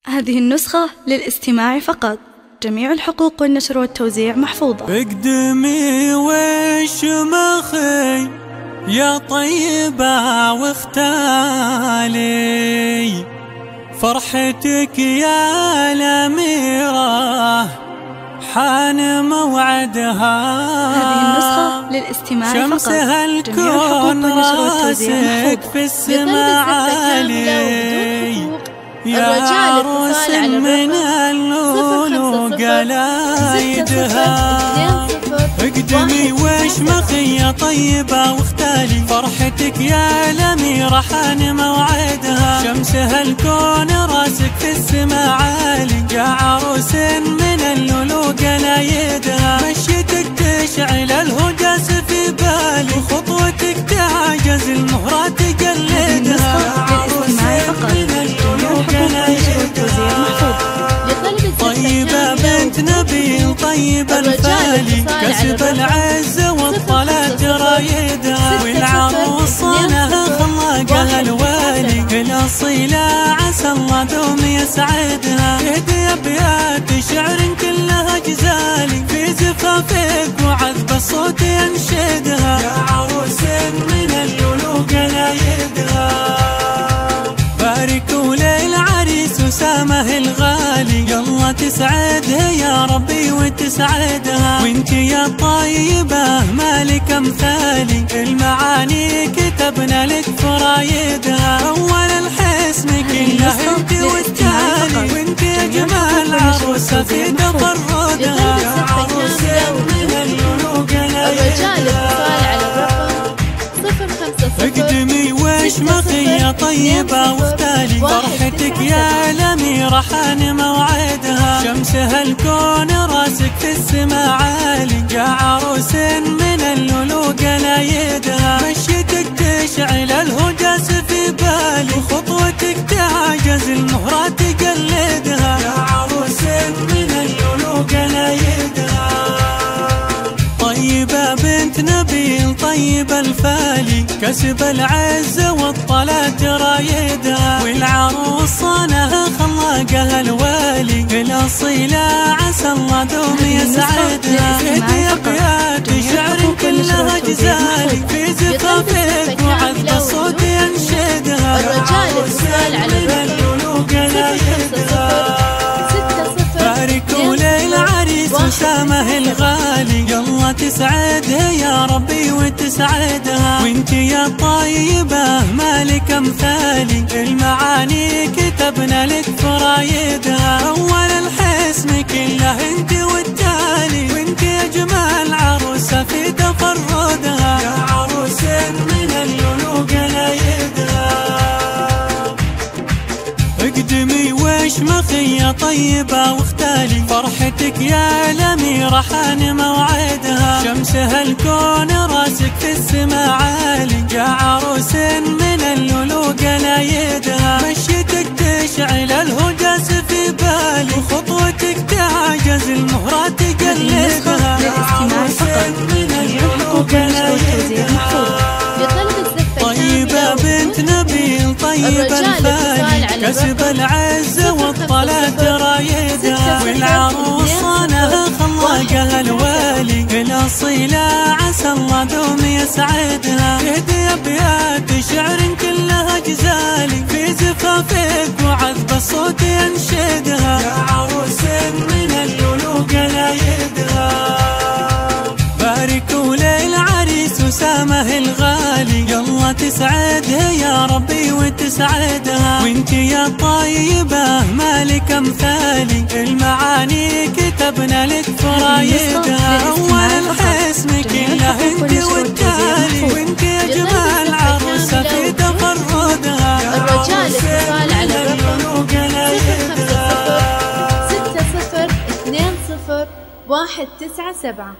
هذه النسخة للاستماع فقط. جميع الحقوق والنشر والتوزيع محفوظة. اقدمي واشمخي يا طيبة واختالي فرحتك يا الأميرة حان موعدها. هذه النسخة للاستماع فقط. شمسها الكون راسك في السماء عالي يا عروس من اللولو قلايدها. اقدمي واشمخي يا طيبة واختالي فرحتك يا الأميرة حان موعدها. شمسها الكون راسك في السماء عالي يا عروس من اللولو قلايدها. مشيتك تشعل الهجاس في بالي وخطوتك تعجز المهرات تقلدها. طيبة بنت نبيل طيبة الفالي كسب العزة والطلات رايدها. والعروس صانها خلاقها الوالي الأصيلة عسى الله دوم يسعدها. تهدي أبيات شعر كلها جزالي في زفافك وعذب الصوت ينشدها. يا عروس من اللولو قلايدها باركوا للعريس وسامه الغالي يلا تسعدها يا ربي وتسعدها. وانت يا طيبة مالك امثالي المعاني كتبنا لك فرايدها. اول الحسن كله انت والتالي وانت يا جمال عروسة في تفردها. يا عروس من اللولو قلايدها اقدمي واشمخي يا طيبة واختالي فرحتك يا الأميرة حان موعدها. شمسها الكون راسك في السماء عالي يا عروس من اللولو قلايدها. مشيتك تشعل الهجاس في بالي وخطوتك تعجز المهرات تقلدها. يا عروس من اللولو قلايدها طيبة بنت نبيل طيبة الفالي كسب العزة والطلات رايدها. والعروس صانها خلاقها الوالي الأصيلة عسى الله دوم يسعدها. تهدي أبيات شعر كلها جزالي في زفافك وعذب الصوت ينشدها. يا عروس من اللولو قلايدها باركوا للعريس وسامه الغالي يلا تسعدها يا ربي وتسعدها. وانت يا طيبة مالك امثالي المعاني كتبنا لك فرايدها. اول الحسن كله انت والتالي وانت يا جمال عروسة في تفردها. يا عروس من اللولو قلايدها اقدمي واشمخي يا طيبة واختالي فرحتك يا الأميرة حان موعدها. شمسها الكون راسك في السماء عالي يا عروس من اللولو قلايدها. مشيتك تشعل الهجاس في بالي وخطوتك تعجز المهرات تقلدها. يا عروس من اللولو قلايدها طيبة بنت نبيل طيبة الفالي كسب العزة والطلات رايدها. والعروس صانها خلاقها الوالي الأصيلة عسى الله دوم يسعدها. تهدي أبيات شعر كلها جزالي في زفافك وعذب الصوت ينشدها. يا عروس من اللولو قلايدها باركوا للعريس وسامه الغالي يلا تسعدها يا ربي وتسعدها. وانت يا طيبة مالك امثالي المعاني كتبنا لك فرايدها. اول الحسن كله انت والتالي وانت يا جمال عروسة في تفردها. يا عروس من اللولو قلايدها 60 20 197